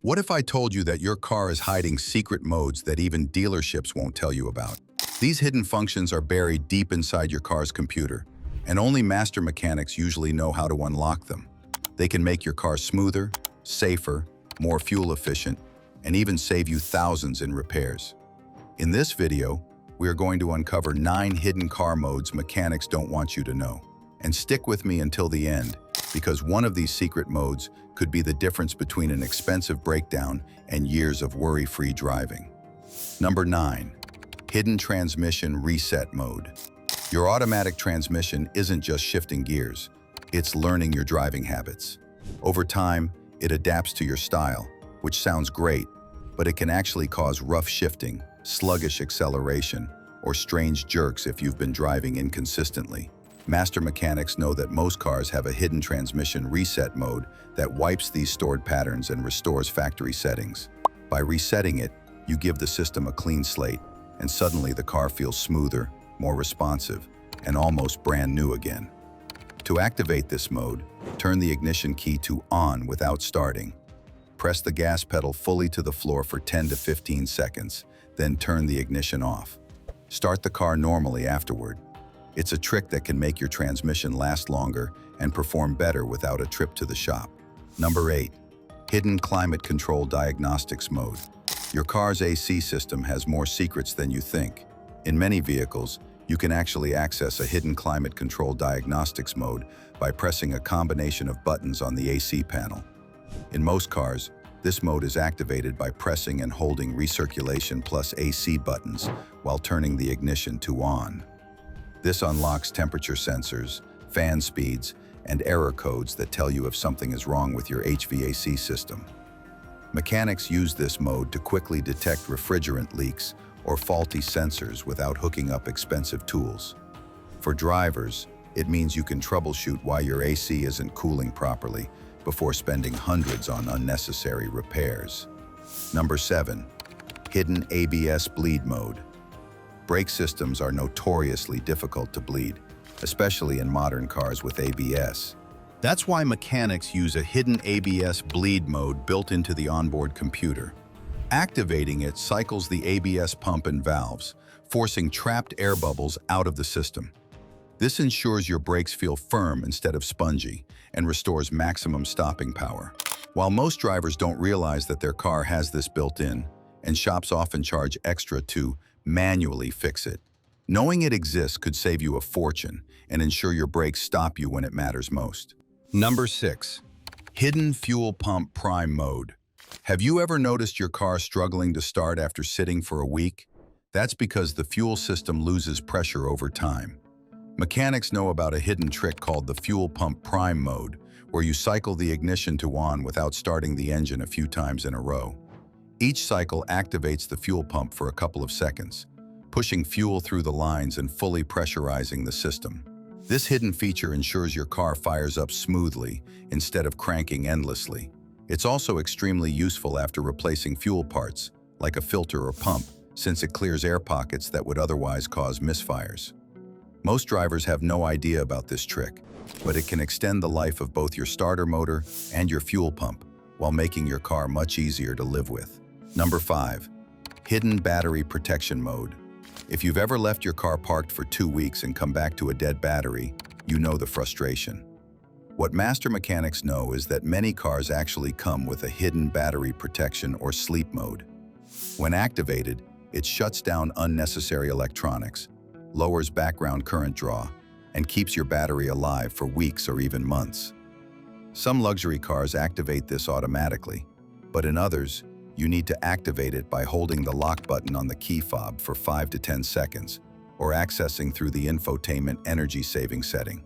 What if I told you that your car is hiding secret modes that even dealerships won't tell you about? These hidden functions are buried deep inside your car's computer, and only master mechanics usually know how to unlock them. They can make your car smoother, safer, more fuel efficient, and even save you thousands in repairs. In this video, we are going to uncover 9 hidden car modes mechanics don't want you to know. And stick with me until the end, because one of these secret modes could be the difference between an expensive breakdown and years of worry-free driving. Number 9. Hidden Transmission Reset Mode. Your automatic transmission isn't just shifting gears, it's learning your driving habits. Over time, it adapts to your style, which sounds great, but it can actually cause rough shifting, sluggish acceleration, or strange jerks if you've been driving inconsistently. Master mechanics know that most cars have a hidden transmission reset mode that wipes these stored patterns and restores factory settings. By resetting it, you give the system a clean slate, and suddenly the car feels smoother, more responsive, and almost brand new again. To activate this mode, turn the ignition key to on without starting. Press the gas pedal fully to the floor for 10 to 15 seconds, then turn the ignition off. Start the car normally afterward. It's a trick that can make your transmission last longer and perform better without a trip to the shop. Number 8. Hidden Climate Control Diagnostics Mode. Your car's AC system has more secrets than you think. In many vehicles, you can actually access a hidden climate control diagnostics mode by pressing a combination of buttons on the AC panel. In most cars, this mode is activated by pressing and holding recirculation plus AC buttons while turning the ignition to on. This unlocks temperature sensors, fan speeds, and error codes that tell you if something is wrong with your HVAC system. Mechanics use this mode to quickly detect refrigerant leaks or faulty sensors without hooking up expensive tools. For drivers, it means you can troubleshoot why your AC isn't cooling properly before spending hundreds on unnecessary repairs. Number 7. Hidden ABS Bleed Mode. Brake systems are notoriously difficult to bleed, especially in modern cars with ABS. That's why mechanics use a hidden ABS bleed mode built into the onboard computer. Activating it cycles the ABS pump and valves, forcing trapped air bubbles out of the system. This ensures your brakes feel firm instead of spongy and restores maximum stopping power. While most drivers don't realize that their car has this built in, and shops often charge extra to manually fix it, knowing it exists could save you a fortune and ensure your brakes stop you when it matters most. Number 6. Hidden Fuel Pump Prime Mode. Have you ever noticed your car struggling to start after sitting for a week? That's because the fuel system loses pressure over time. Mechanics know about a hidden trick called the Fuel Pump Prime Mode, where you cycle the ignition to on without starting the engine a few times in a row. Each cycle activates the fuel pump for a couple of seconds, pushing fuel through the lines and fully pressurizing the system. This hidden feature ensures your car fires up smoothly instead of cranking endlessly. It's also extremely useful after replacing fuel parts, like a filter or pump, since it clears air pockets that would otherwise cause misfires. Most drivers have no idea about this trick, but it can extend the life of both your starter motor and your fuel pump, while making your car much easier to live with. Number 5. Hidden Battery Protection Mode. If you've ever left your car parked for 2 weeks and come back to a dead battery, you know the frustration. What master mechanics know is that many cars actually come with a hidden battery protection or sleep mode. When activated, it shuts down unnecessary electronics, lowers background current draw, and keeps your battery alive for weeks or even months. Some luxury cars activate this automatically, but in others, you need to activate it by holding the lock button on the key fob for 5 to 10 seconds, or accessing through the infotainment energy-saving setting.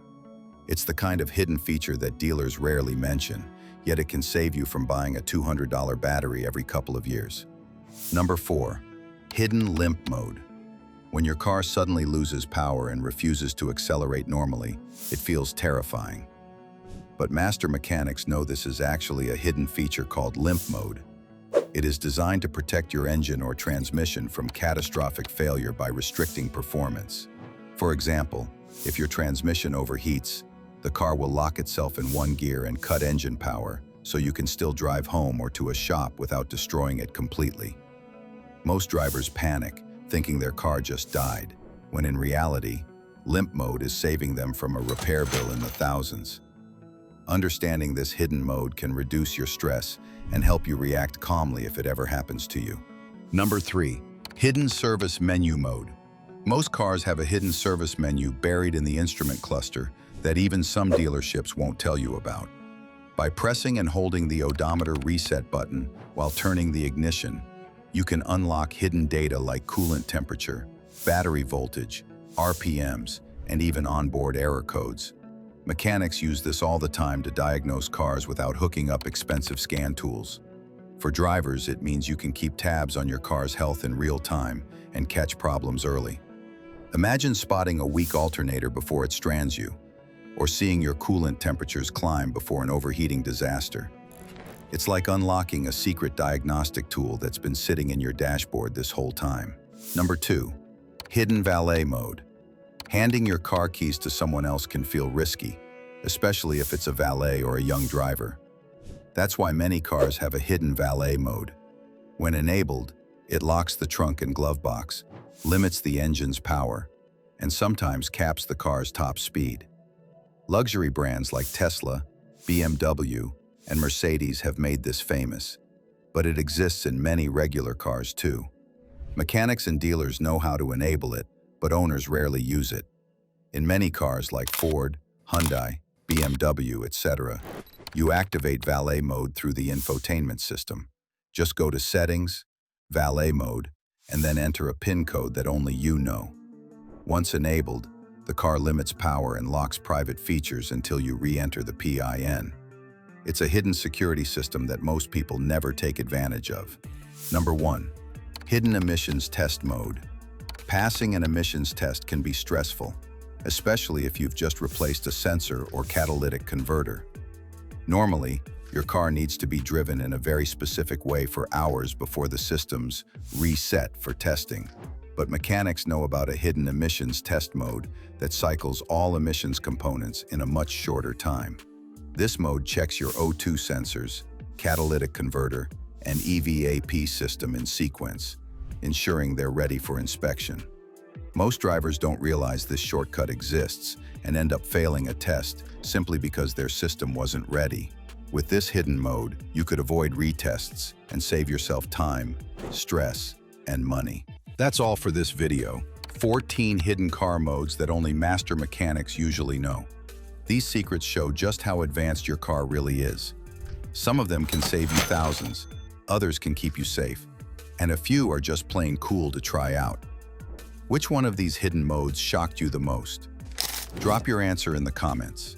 It's the kind of hidden feature that dealers rarely mention, yet it can save you from buying a $200 battery every couple of years. Number 4. Hidden Limp Mode. When your car suddenly loses power and refuses to accelerate normally, it feels terrifying. But master mechanics know this is actually a hidden feature called limp mode. It is designed to protect your engine or transmission from catastrophic failure by restricting performance. For example, if your transmission overheats, the car will lock itself in one gear and cut engine power, so you can still drive home or to a shop without destroying it completely. Most drivers panic, thinking their car just died, when in reality, limp mode is saving them from a repair bill in the thousands. Understanding this hidden mode can reduce your stress and help you react calmly if it ever happens to you. Number 3. Hidden service menu mode. Most cars have a hidden service menu buried in the instrument cluster that even some dealerships won't tell you about. By pressing and holding the odometer reset button while turning the ignition, you can unlock hidden data like coolant temperature, battery voltage, RPMs, and even onboard error codes. Mechanics use this all the time to diagnose cars without hooking up expensive scan tools. For drivers, it means you can keep tabs on your car's health in real time and catch problems early. Imagine spotting a weak alternator before it strands you, or seeing your coolant temperatures climb before an overheating disaster. It's like unlocking a secret diagnostic tool that's been sitting in your dashboard this whole time. Number 2. Hidden valet mode. Handing your car keys to someone else can feel risky, especially if it's a valet or a young driver. That's why many cars have a hidden valet mode. When enabled, it locks the trunk and glove box, limits the engine's power, and sometimes caps the car's top speed. Luxury brands like Tesla, BMW, and Mercedes have made this famous, but it exists in many regular cars too. Mechanics and dealers know how to enable it, but owners rarely use it. In many cars like Ford, Hyundai, BMW, etc., you activate valet mode through the infotainment system. Just go to Settings, Valet Mode, and then enter a PIN code that only you know. Once enabled, the car limits power and locks private features until you re-enter the PIN. It's a hidden security system that most people never take advantage of. Number 1. Hidden emissions test mode. Passing an emissions test can be stressful, especially if you've just replaced a sensor or catalytic converter. Normally, your car needs to be driven in a very specific way for hours before the systems reset for testing. But mechanics know about a hidden emissions test mode that cycles all emissions components in a much shorter time. This mode checks your O2 sensors, catalytic converter, and EVAP system in sequence, ensuring they're ready for inspection. Most drivers don't realize this shortcut exists and end up failing a test simply because their system wasn't ready. With this hidden mode, you could avoid retests and save yourself time, stress, and money. That's all for this video. 14 hidden car modes that only master mechanics usually know. These secrets show just how advanced your car really is. Some of them can save you thousands, others can keep you safe, and a few are just plain cool to try out. Which one of these hidden modes shocked you the most? Drop your answer in the comments.